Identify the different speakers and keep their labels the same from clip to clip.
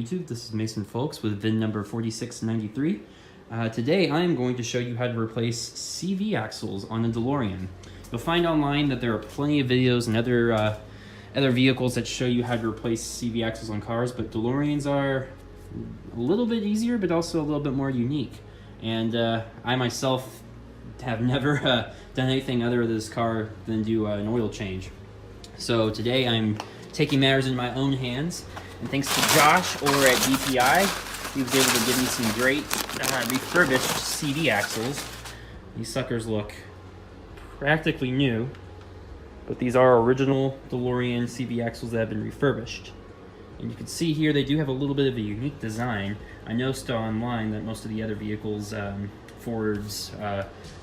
Speaker 1: YouTube. This is Mason Fowlkes with VIN number 4693. Today I am going to show you how to replace CV axles on a DeLorean. You'll find online that there are plenty of videos and other vehicles that show you how to replace CV axles on cars, but DeLoreans are a little bit easier but also a little bit more unique. And I myself have never done anything other with this car than do an oil change. So today I'm taking matters in my own hands, and thanks to Josh over at DPI, he was able to give me some great refurbished CV axles. These suckers look practically new, but these are original DeLorean CV axles that have been refurbished. And you can see here they do have a little bit of a unique design. I noticed online that most of the other vehicles, Fords,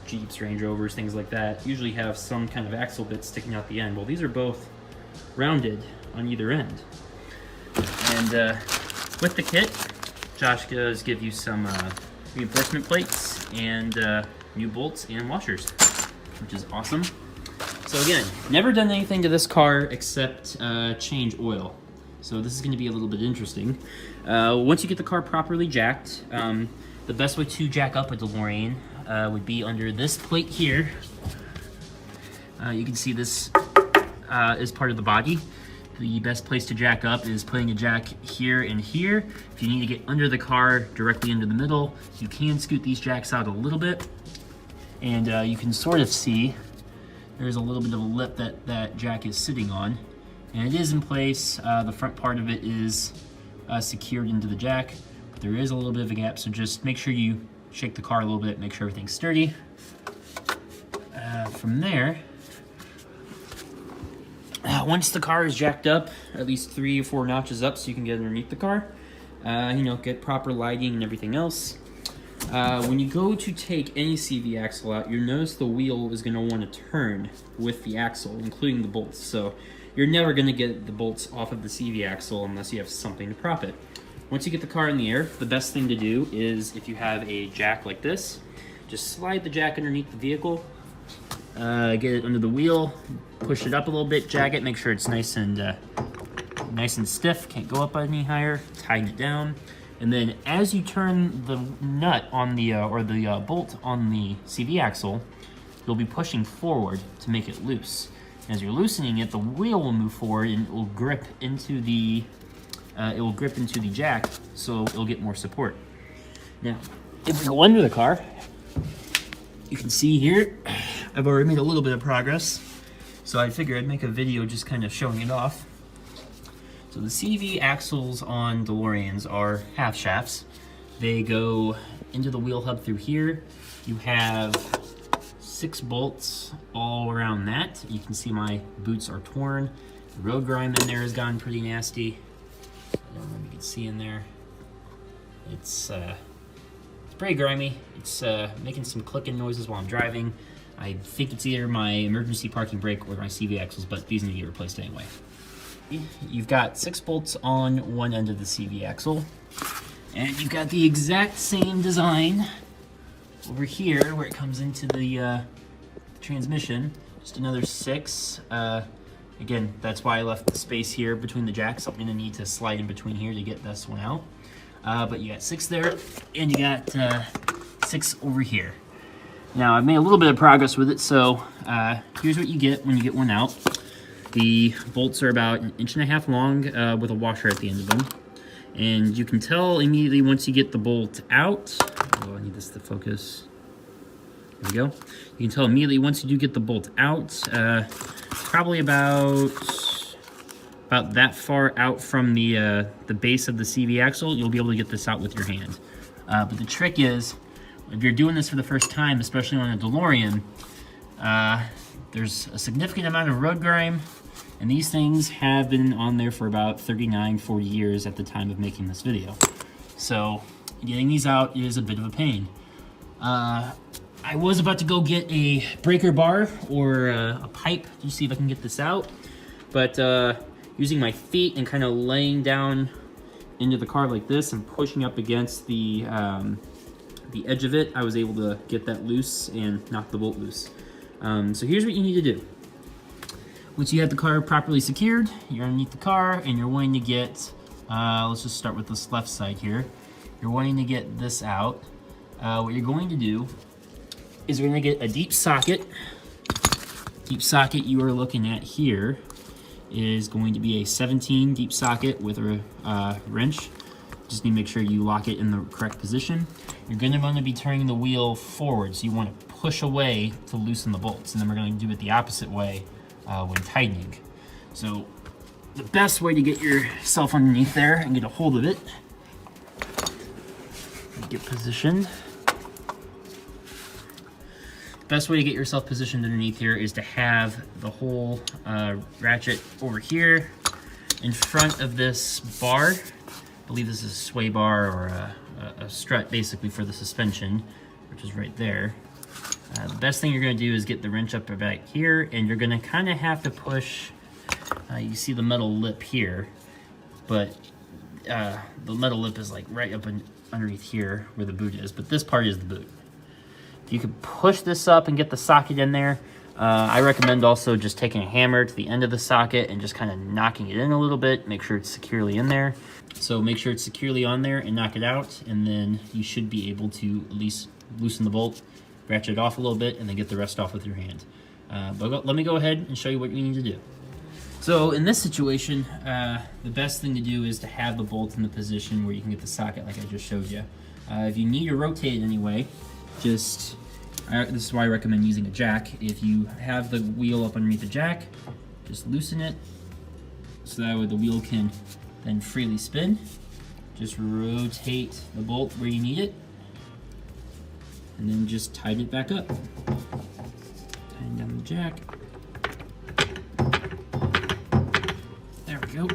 Speaker 1: Jeeps, Range Rovers, things like that, usually have some kind of axle bit sticking out the end. Well, these are both rounded on either end. And with the kit, Josh does give you some reinforcement plates and new bolts and washers, which is awesome. So again, never done anything to this car except change oil. So this is going to be a little bit interesting. Once you get the car properly jacked, the best way to jack up a DeLorean would be under this plate here. You can see this is part of the body. The best place to jack up is putting a jack here and here. If you need to get under the car directly into the middle, you can scoot these jacks out a little bit. And you can sort of see there's a little bit of a lip that jack is sitting on. And it is in place. The front part of it is secured into the jack. But there is a little bit of a gap, so just make sure you shake the car a little bit, make sure everything's sturdy. From there, once the car is jacked up, at least 3 or 4 notches up so you can get underneath the car, get proper lighting and everything else. When you go to take any CV axle out, you'll notice the wheel is going to want to turn with the axle, including the bolts. So you're never going to get the bolts off of the CV axle unless you have something to prop it. Once you get the car in the air, the best thing to do is, if you have a jack like this, just slide the jack underneath the vehicle, get it under the wheel, push it up a little bit, jack it, make sure it's nice and stiff, can't go up any higher, tighten it down. And then as you turn the nut on the, bolt on the CV axle, you'll be pushing forward to make it loose. As you're loosening it, the wheel will move forward and it will grip into the jack, so it'll get more support. Now, if we go under the car, you can see here, I've already made a little bit of progress. So I figured I'd make a video just kind of showing it off. So the CV axles on DeLoreans are half shafts. They go into the wheel hub through here. You have 6 bolts all around that. You can see my boots are torn. The road grime in there has gotten pretty nasty. I don't know if you can see in there. It's pretty grimy. It's making some clicking noises while I'm driving. I think it's either my emergency parking brake or my CV axles, but these need to get replaced anyway. You've got 6 bolts on one end of the CV axle, and you've got the exact same design over here where it comes into the transmission. Just another 6. Again, that's why I left the space here between the jacks. I'm going to need to slide in between here to get this one out. But you got 6 there, and you got 6 over here. Now, I've made a little bit of progress with it, so here's what you get when you get one out. The bolts are about 1.5 inches long with a washer at the end of them. And you can tell immediately once you get the bolt out. Oh, I need this to focus. There we go. You can tell immediately once you do get the bolt out, probably about that far out from the base of the CV axle, you'll be able to get this out with your hand. But the trick is, if you're doing this for the first time, especially on a DeLorean, there's a significant amount of road grime, and these things have been on there for about 39, 40 years at the time of making this video. So getting these out is a bit of a pain. I was about to go get a breaker bar or a pipe to see if I can get this out, but using my feet and kind of laying down into the car like this and pushing up against the edge of it, I was able to get that loose and knock the bolt loose. So here's what you need to do. Once you have the car properly secured, you're underneath the car and you're wanting to get let's just start with this left side here. You're wanting to get this out. What you're going to do is we're going to get a deep socket. Deep socket you are looking at here is going to be a 17 deep socket with a wrench. Just need to make sure you lock it in the correct position. You're going to want to be turning the wheel forward, so you want to push away to loosen the bolts, and then we're going to do it the opposite way when tightening. So the best way to get yourself underneath there and get a hold of it, get positioned. Best way to get yourself positioned underneath here is to have the whole ratchet over here in front of this bar. I believe this is a sway bar or a strut basically for the suspension, which is right there. The best thing you're going to do is get the wrench up about here, and you're going to kind of have to push. You see the metal lip here, but the metal lip is like right up underneath here where the boot is, but this part is the boot. If you could push this up and get the socket in there, I recommend also just taking a hammer to the end of the socket and just kind of knocking it in a little bit, make sure it's securely in there. So make sure it's securely on there and knock it out, and then you should be able to at least loosen the bolt, ratchet it off a little bit, and then get the rest off with your hand. But let me go ahead and show you what you need to do. So in this situation, the best thing to do is to have the bolt in the position where you can get the socket like I just showed you. If you need to rotate it anyway, this is why I recommend using a jack. If you have the wheel up underneath the jack, just loosen it so that way the wheel can then freely spin. Just rotate the bolt where you need it, and then just tighten it back up. Tighten down the jack. There we go.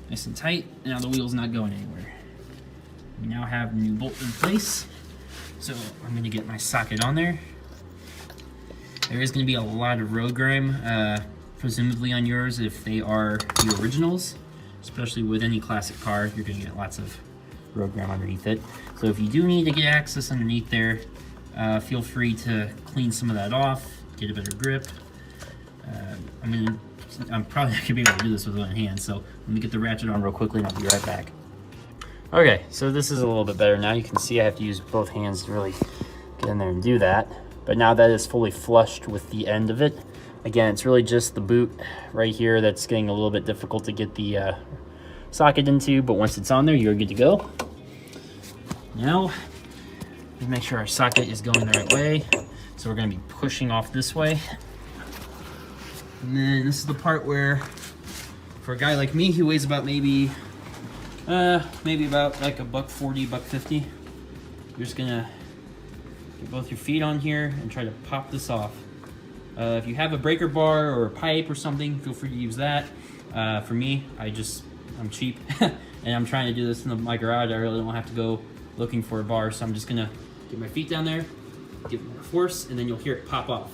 Speaker 1: Nice and tight. Now the wheel's not going anywhere. We now have the new bolt in place. So I'm going to get my socket on there. There is going to be a lot of road grime, presumably on yours if they are the originals, especially with any classic car, you're going to get lots of road grime underneath it. So if you do need to get access underneath there, feel free to clean some of that off, get a better grip. I'm probably not going to be able to do this with one hand, so let me get the ratchet on real quickly and I'll be right back. Okay, so this is a little bit better now. You can see I have to use both hands to really get in there and do that. But now that is fully flushed with the end of it. Again, it's really just the boot right here that's getting a little bit difficult to get the socket into, but once it's on there, you're good to go. Now, we make sure our socket is going the right way. So we're gonna be pushing off this way. And then this is the part where, for a guy like me who weighs about maybe about like $140, $150. You're just gonna get both your feet on here and try to pop this off. If you have a breaker bar or a pipe or something, feel free to use that. For me, I'm cheap and I'm trying to do this in my garage. I really don't have to go looking for a bar, so I'm just gonna get my feet down there, give it more force, and then you'll hear it pop off.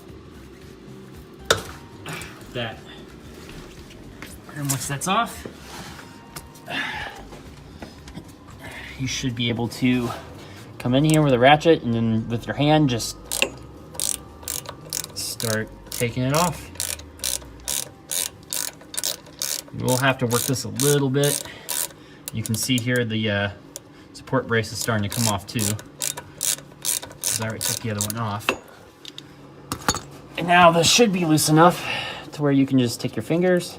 Speaker 1: Like that. And once that's off, you should be able to come in here with a ratchet and then with your hand just start taking it off. You will have to work this a little bit. You can see here the support brace is starting to come off too, because I already took the other one off. And now this should be loose enough to where you can just take your fingers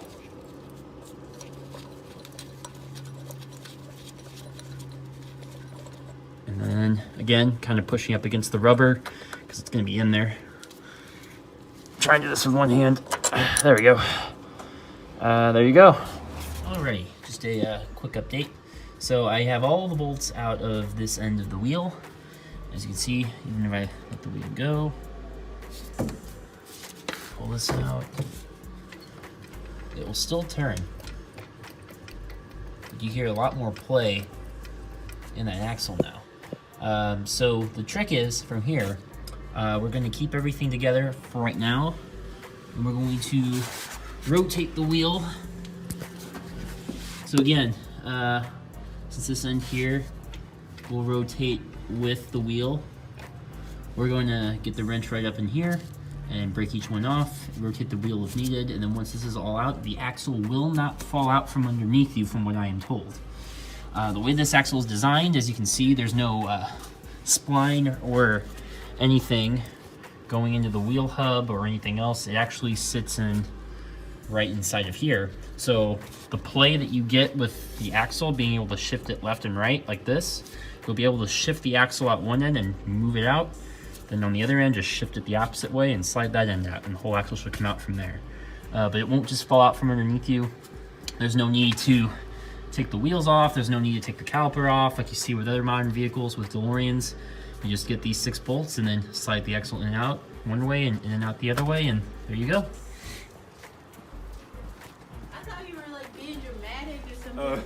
Speaker 1: and then again kind of pushing up against the rubber because it's going to be in there. Try and do this with one hand. There we go. There you go. Alrighty, just a quick update. So I have all the bolts out of this end of the wheel. As you can see, even if I let the wheel go, pull this out, it will still turn. You hear a lot more play in that axle now. So the trick is, from here, we're going to keep everything together for right now, and we're going to rotate the wheel. So again, since this end here will rotate with the wheel, we're going to get the wrench right up in here, and break each one off, rotate the wheel if needed, and then once this is all out, the axle will not fall out from underneath you from what I am told. The way this axle is designed, as you can see, there's no spline or anything going into the wheel hub or anything else. It actually sits in right inside of here. So the play that you get with the axle, being able to shift it left and right like this, you'll be able to shift the axle out one end and move it out. Then on the other end, just shift it the opposite way and slide that end out, and the whole axle should come out from there. But it won't just fall out from underneath you. There's no need to take the wheels off. There's no need to take the caliper off like you see with other modern vehicles with DeLoreans. You just get these 6 bolts and then slide the axle in and out one way and in and out the other way, and there you go.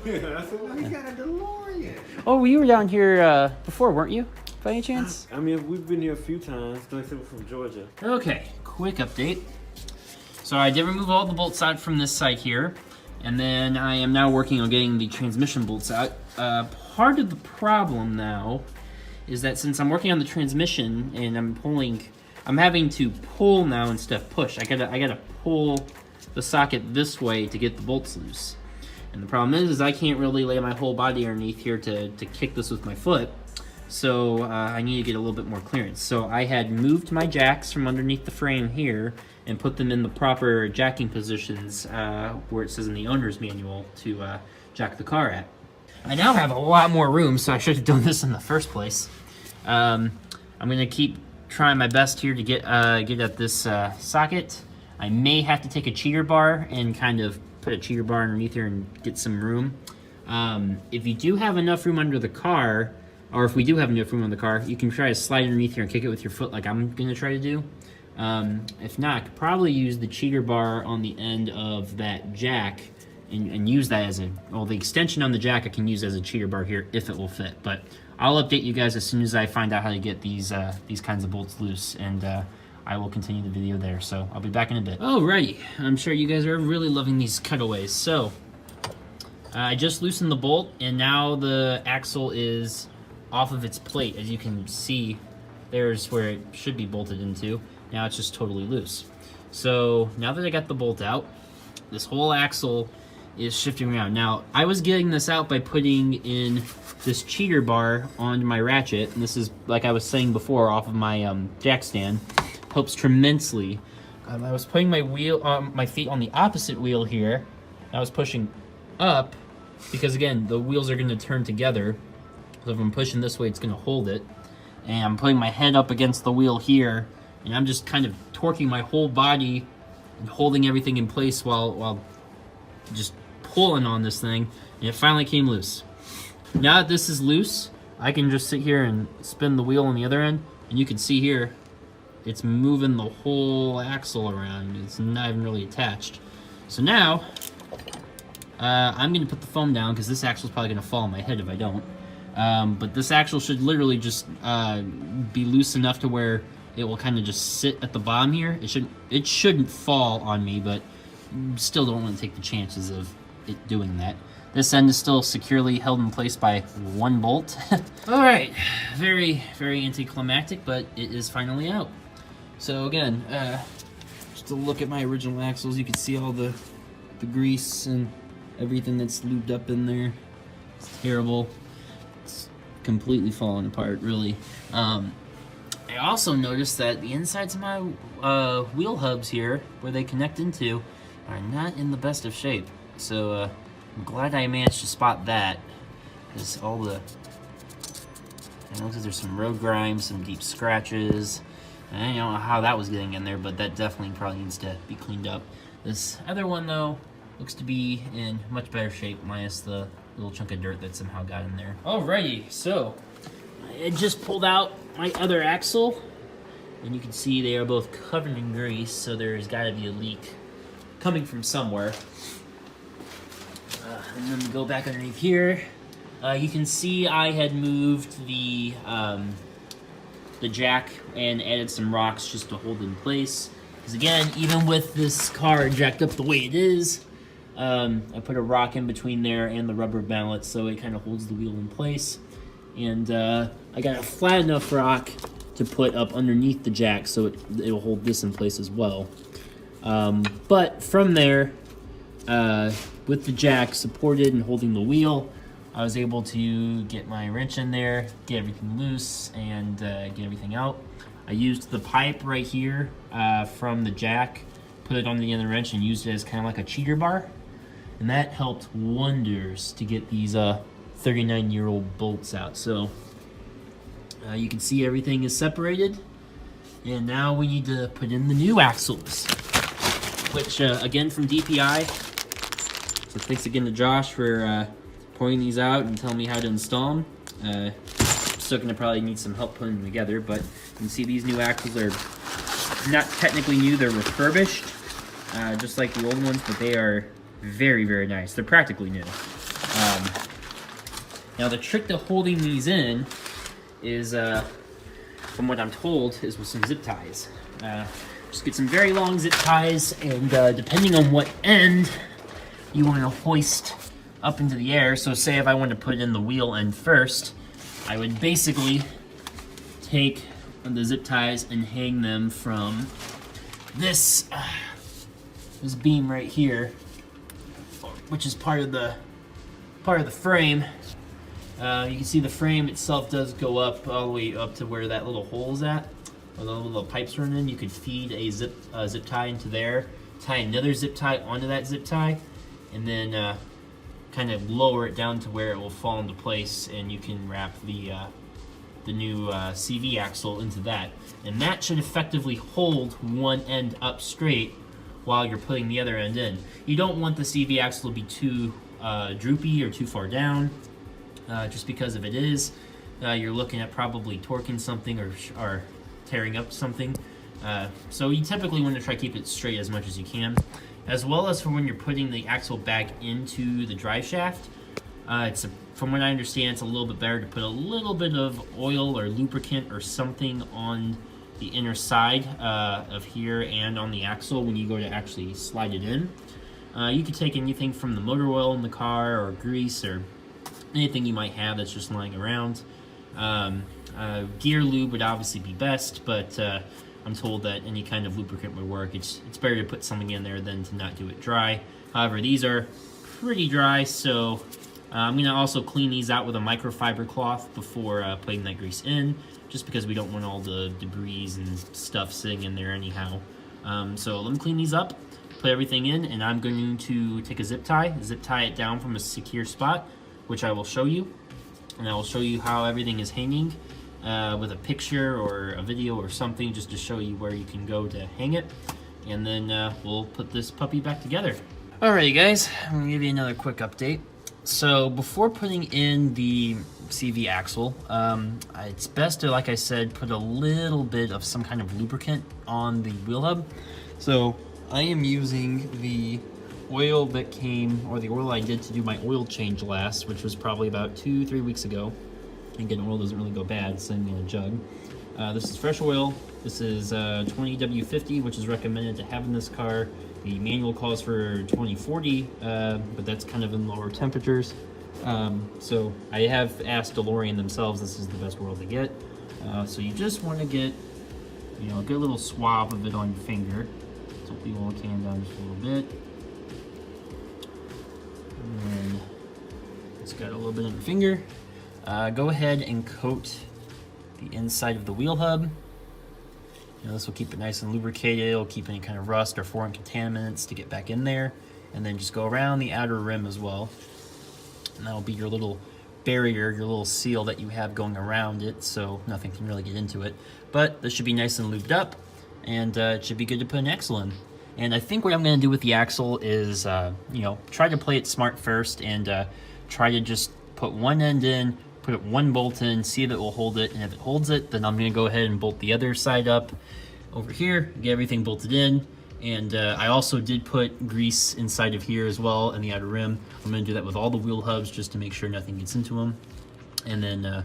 Speaker 2: We got a DeLorean.
Speaker 1: Oh, you were down here before, weren't you? By any chance?
Speaker 2: I mean, we've been here a few times. Like I said, we're from Georgia.
Speaker 1: Okay, quick update. So I did remove all the bolts out from this side here, and then I am now working on getting the transmission bolts out. Part of the problem now is that since I'm working on the transmission and I'm having to pull now instead of push. I gotta pull the socket this way to get the bolts loose. And the problem is I can't really lay my whole body underneath here to kick this with my foot. So I need to get a little bit more clearance. So I had moved my jacks from underneath the frame here and put them in the proper jacking positions where it says in the owner's manual to jack the car at. I now have a lot more room, so I should have done this in the first place. I'm gonna keep trying my best here to get at this socket. I may have to take a cheater bar and kind of put a cheater bar underneath here and get some room. If you do have enough room under the car, or if we do have enough room on the car, you can try to slide underneath here and kick it with your foot like I'm gonna try to do. If not, I could probably use the cheater bar on the end of that jack and use that as the extension on the jack I can use as a cheater bar here if it will fit. But I'll update you guys as soon as I find out how to get these kinds of bolts loose, and I will continue the video there. So I'll be back in a bit. Alrighty, I'm sure you guys are really loving these cutaways. So I just loosened the bolt, and now the axle is off of its plate. As you can see, there's where it should be bolted into. Now it's just totally loose. So now that I got the bolt out, this whole axle is shifting around. Now, I was getting this out by putting in this cheater bar onto my ratchet, and this is, like I was saying before, off of my jack stand. Helps tremendously. I was putting my feet on the opposite wheel here. I was pushing up because, again, the wheels are going to turn together. So if I'm pushing this way, it's going to hold it. And I'm putting my head up against the wheel here, and I'm just kind of torquing my whole body and holding everything in place while just pulling on this thing, and it finally came loose. Now that this is loose, I can just sit here and spin the wheel on the other end, and you can see here, it's moving the whole axle around. It's not even really attached. So now, I'm going to put the foam down because this axle is probably going to fall on my head if I don't. But this axle should literally just be loose enough to where it will kind of just sit at the bottom here. It shouldn't fall on me, but still don't want to take the chances of it doing that. This end is still securely held in place by one bolt. Alright, very, very anticlimactic, but it is finally out. So again, just a look at my original axles, you can see all the grease and everything that's lubed up in there. It's terrible. It's completely falling apart, really. I also noticed that the insides of my wheel hubs here, where they connect into, are not in the best of shape. So I'm glad I managed to spot that. There's all the, I noticed there's some road grime, some deep scratches. I don't know how that was getting in there, but that definitely probably needs to be cleaned up. This other one, though, looks to be in much better shape, minus the little chunk of dirt that somehow got in there. Alrighty, so I just pulled out my other axle, and you can see they are both covered in grease, so there's got to be a leak coming from somewhere. And then go back underneath here. You can see I had moved the jack and added some rocks just to hold it in place. Because again, even with this car jacked up the way it is, I put a rock in between there and the rubber mallet so it kind of holds the wheel in place. And I got a flat enough rock to put up underneath the jack so it will hold this in place as well. But from there, with the jack supported and holding the wheel, I was able to get my wrench in there, get everything loose, and get everything out. I used the pipe right here from the jack, put it on the end of the wrench, and used it as kind of like a cheater bar. And that helped wonders to get these 39-year-old bolts out. So you can see everything is separated. And now we need to put in the new axles, which again from DPI. So thanks again to Josh for pointing these out and telling me how to install them. Still gonna probably need some help putting them together, but you can see these new axles are not technically new, they're refurbished, just like the old ones, but they are very, very nice. They're practically new. Now the trick to holding these in is, from what I'm told, is with some zip ties. Just get some very long zip ties, and depending on what end you want to hoist up into the air, so say if I wanted to put it in the wheel end first, I would basically take the zip ties and hang them from this beam right here, which is part of the frame. You can see the frame itself does go up all the way up to where that little hole is at, where the little pipes run in. You could feed a zip tie into there, tie another zip tie onto that zip tie, and then kind of lower it down to where it will fall into place, and you can wrap the new CV axle into that. And that should effectively hold one end up straight while you're putting the other end in. You don't want the CV axle to be too droopy or too far down, just because if it is, you're looking at probably torquing something or tearing up something. So you typically want to try to keep it straight as much as you can, as well as for when you're putting the axle back into the drive shaft. From what I understand, it's a little bit better to put a little bit of oil or lubricant or something on the inner side of here and on the axle when you go to actually slide it in. You could take anything from the motor oil in the car or grease or anything you might have that's just lying around. Gear lube would obviously be best, but I'm told that any kind of lubricant would work. It's better to put something in there than to not do it dry. However, these are pretty dry, so I'm going to also clean these out with a microfiber cloth before putting that grease in, just because we don't want all the debris and stuff sitting in there anyhow. So let me clean these up, put everything in, and I'm going to take a zip tie it down from a secure spot, which I will show you. And I will show you how everything is hanging with a picture or a video or something, just to show you where you can go to hang it. And then we'll put this puppy back together. Alrighty guys, I'm going to give you another quick update. So before putting in the CV axle, it's best to, like I said, put a little bit of some kind of lubricant on the wheel hub. So I am using the oil that came, or the oil I did to do my oil change last, which was probably about 2-3 weeks ago. And again, oil doesn't really go bad sitting in a jug. This is fresh oil. This is 20W50, which is recommended to have in this car. The manual calls for 2040, but that's kind of in lower temperatures. So I have asked DeLorean themselves, this is the best oil to get. So you just want to get, a good little swab of it on your finger. So the oil can down just a little bit. And then it's got a little bit on your finger. Go ahead and coat the inside of the wheel hub. This will keep it nice and lubricated. It'll keep any kind of rust or foreign contaminants to get back in there. And then just go around the outer rim as well. And that'll be your little barrier, your little seal that you have going around it, so nothing can really get into it. But this should be nice and lubed up, and it should be good to put an axle in. And I think what I'm going to do with the axle is, try to play it smart first, and try to just put one end in, put one bolt in, see if it will hold it, and if it holds it, then I'm going to go ahead and bolt the other side up over here, get everything bolted in. And I also did put grease inside of here as well in the outer rim. I'm going to do that with all the wheel hubs just to make sure nothing gets into them. And then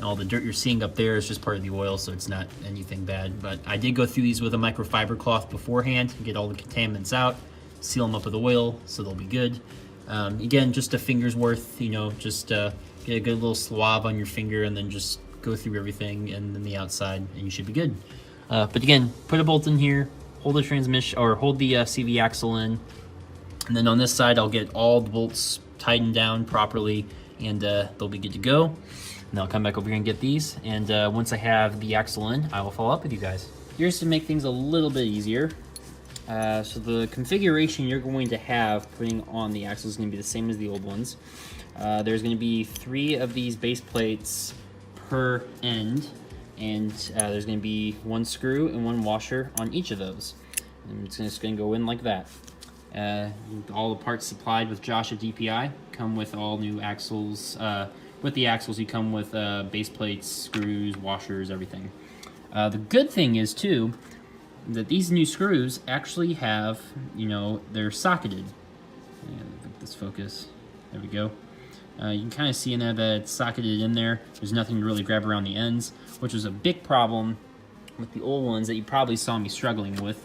Speaker 1: all the dirt you're seeing up there is just part of the oil, so it's not anything bad. But I did go through these with a microfiber cloth beforehand to get all the contaminants out, seal them up with oil so they'll be good. Again, just a finger's worth, just get a good little swab on your finger and then just go through everything and then the outside, and you should be good. But again, put a bolt in here, hold the transmission, or hold the CV axle in, and then on this side, I'll get all the bolts tightened down properly, and they'll be good to go. And I'll come back over here and get these, and once I have the axle in, I will follow up with you guys. Here's to make things a little bit easier. So the configuration you're going to have putting on the axle is going to be the same as the old ones. There's going to be 3 of these base plates per end, and there's going to be 1 screw and 1 washer on each of those. And it's just going to go in like that. All the parts supplied with Josh at DPI come with all new axles. With the axles, you come with base plates, screws, washers, everything. The good thing is, too, that these new screws actually have, you know, they're socketed. Let this focus. There we go. You can kind of see in there that it's socketed in there. There's nothing to really grab around the ends, which was a big problem with the old ones that you probably saw me struggling with,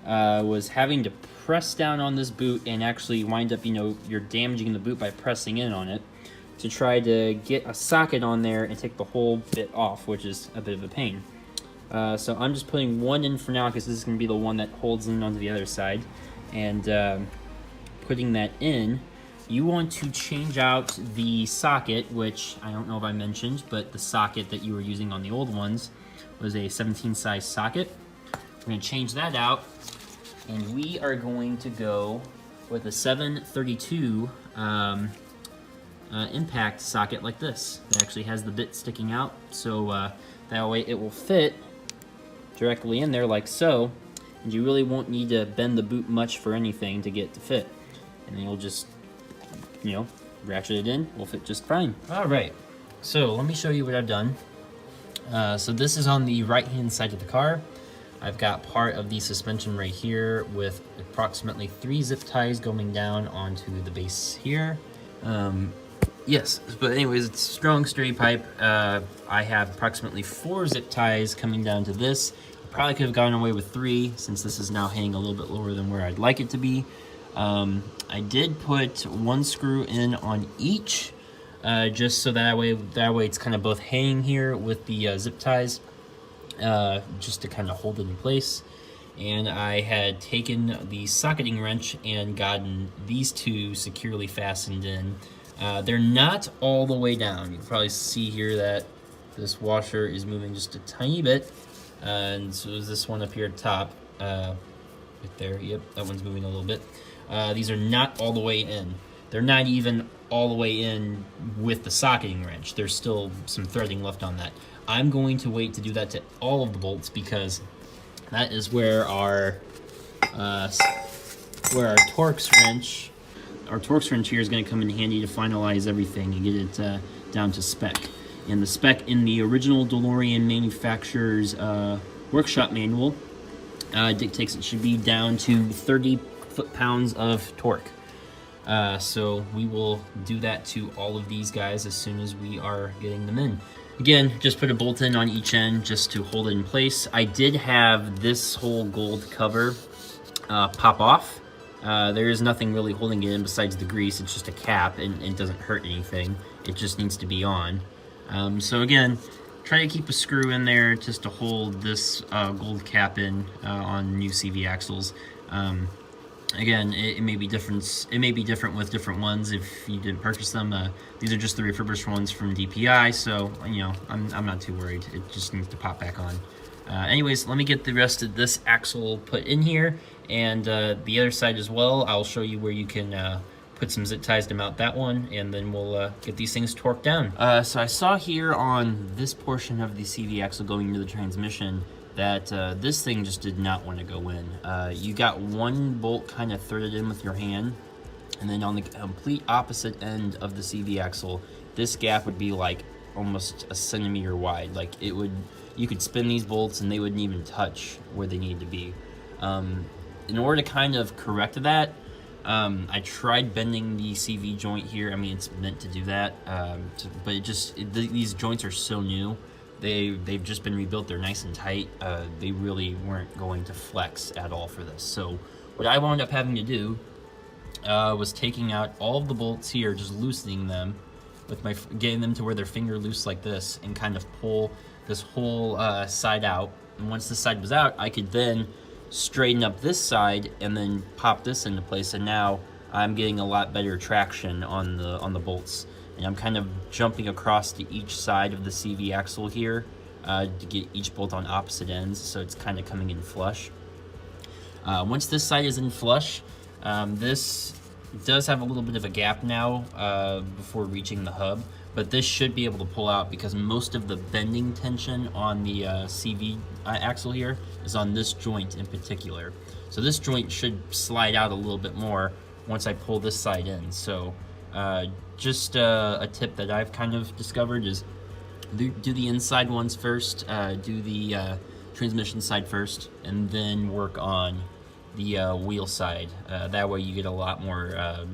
Speaker 1: was having to press down on this boot and actually wind up, you know, you're damaging the boot by pressing in on it to try to get a socket on there and take the whole bit off, which is a bit of a pain. So I'm just putting 1 in for now because this is going to be the one that holds in onto the other side. And putting that in, you want to change out the socket, which I don't know if I mentioned, but the socket that you were using on the old ones was a 17 size socket. We're going to change that out, and we are going to go with a 732 impact socket like this. It actually has the bit sticking out, so that way it will fit directly in there like so, and you really won't need to bend the boot much for anything to get it to fit. And then you'll just, you know, ratchet it in, will fit just fine. All right, so let me show you what I've done. So this is on the right hand side of the car. I've got part of the suspension right here with approximately 3 zip ties going down onto the base here. Yes, but anyways, it's strong straight pipe. I have approximately 4 zip ties coming down to this. Probably could have gone away with 3 since this is now hanging a little bit lower than where I'd like it to be. I did put 1 screw in on each, just so that way it's kind of both hanging here with the zip ties, just to kind of hold it in place. And I had taken the socketing wrench and gotten these 2 securely fastened in. They're not all the way down. You can probably see here that this washer is moving just a tiny bit. And so is this one up here at the top. Right there, yep, that one's moving a little bit. These are not all the way in. They're not even all the way in with the socketing wrench. There's still some threading left on that. I'm going to wait to do that to all of the bolts because that is where our Torx wrench here is going to come in handy to finalize everything and get it down to spec. And the spec in the original DeLorean manufacturer's workshop manual dictates it should be down to 30 foot-pounds of torque. So we will do that to all of these guys as soon as we are getting them in. Again, just put a bolt in on each end just to hold it in place. I did have this whole gold cover pop off. There is nothing really holding it in besides the grease. It's just a cap, and it doesn't hurt anything. It just needs to be on. So again, try to keep a screw in there just to hold this gold cap in on new CV axles. Again, it may be different. It may be different with different ones if you didn't purchase them. These are just the refurbished ones from DPI, so you know I'm not too worried. It just needs to pop back on. Anyways, let me get the rest of this axle put in here, and the other side as well. I'll show you where you can put some zip ties to mount that one, and then we'll get these things torqued down. So I saw here on this portion of the CV axle going into the transmission that this thing just did not want to go in. You got one bolt kind of threaded in with your hand, and then on the complete opposite end of the CV axle, this gap would be like almost a centimeter wide. Like it would, you could spin these bolts and they wouldn't even touch where they need to be. In order to kind of correct that, I tried bending the CV joint here. I mean, it's meant to do that, but these joints are so new. They've just been rebuilt. They're nice and tight. They really weren't going to flex at all for this. So what I wound up having to do was taking out all of the bolts here, just loosening them, with my getting them to where they're finger loose like this, and kind of pull this whole side out. And once this side was out, I could then straighten up this side and then pop this into place. And now I'm getting a lot better traction on the bolts. And I'm kind of jumping across to each side of the CV axle here to get each bolt on opposite ends, so it's kind of coming in flush. Once this side is in flush, this does have a little bit of a gap now before reaching the hub, but this should be able to pull out because most of the bending tension on the CV axle here is on this joint in particular. So this joint should slide out a little bit more once I pull this side in. So just a tip that I've kind of discovered is do the inside ones first, do the transmission side first, and then work on the wheel side. That way you get a lot more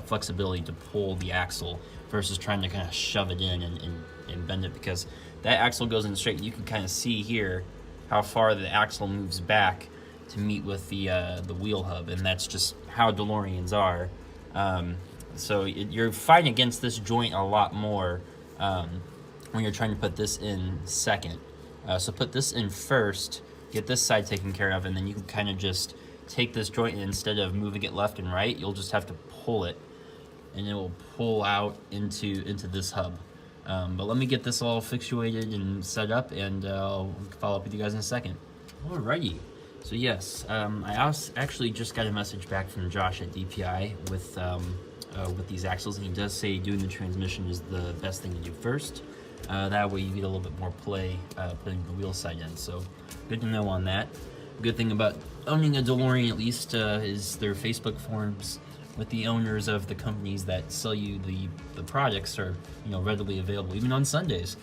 Speaker 1: flexibility to pull the axle versus trying to kind of shove it in and bend it, because that axle goes in straight. You can kind of see here how far the axle moves back to meet with the wheel hub, and that's just how DeLoreans are. So you're fighting against this joint a lot more when you're trying to put this in second. So put this in first, get this side taken care of, and then you can kind of just take this joint, and instead of moving it left and right, you'll just have to pull it, and it will pull out into this hub. But let me get this all situated and set up, and I'll follow up with you guys in a second. Alrighty. So yes, I actually just got a message back from Josh at DPI with these axles, and he does say doing the transmission is the best thing to do first. That way you get a little bit more play putting the wheel side in. So good to know on that. Good thing about owning a DeLorean, at least, is their Facebook forums with the owners of the companies that sell you the products are readily available, even on Sundays.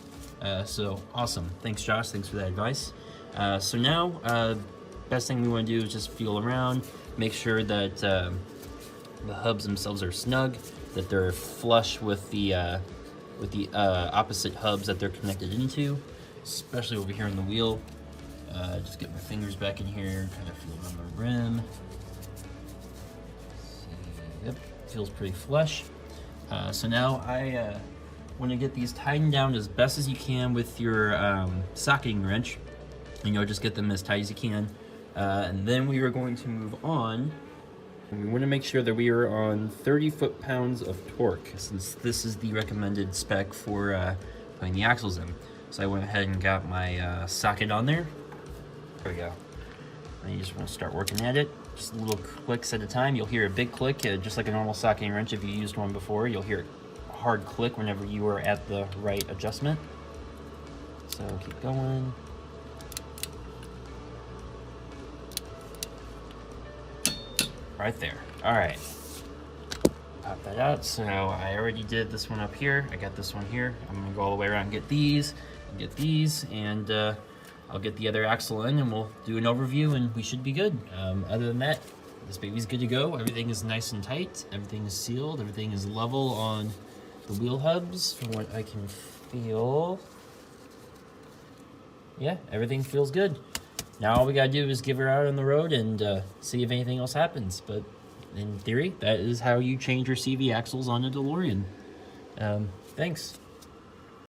Speaker 1: So awesome. Thanks, Josh. Thanks for that advice. So now, best thing we want to do is just feel around, make sure that the hubs themselves are snug, that they're flush with the opposite hubs that they're connected into, especially over here on the wheel. Just get my fingers back in here, kind of feel on the rim. Yep, feels pretty flush. So now I want to get these tightened down as best as you can with your socketing wrench. Just get them as tight as you can. And then we are going to move on. And we want to make sure that we are on 30 foot-pounds of torque, since this is the recommended spec for putting the axles in. So I went ahead and got my socket on there. There we go. And you just want to start working at it, just little clicks at a time. You'll hear a big click, just like a normal socketing wrench. If you used one before, you'll hear a hard click whenever you are at the right adjustment. So keep going. Right there. All right. Pop that out. So I already did this one up here. I got this one here. I'm gonna go all the way around and get these, and I'll get the other axle in, and we'll do an overview, and we should be good. Other than that, this baby's good to go. Everything is nice and tight. Everything is sealed. Everything is level on the wheel hubs from what I can feel. Yeah, everything feels good. Now all we gotta do is give her out on the road and see if anything else happens. But in theory, that is how you change your CV axles on a DeLorean. Thanks.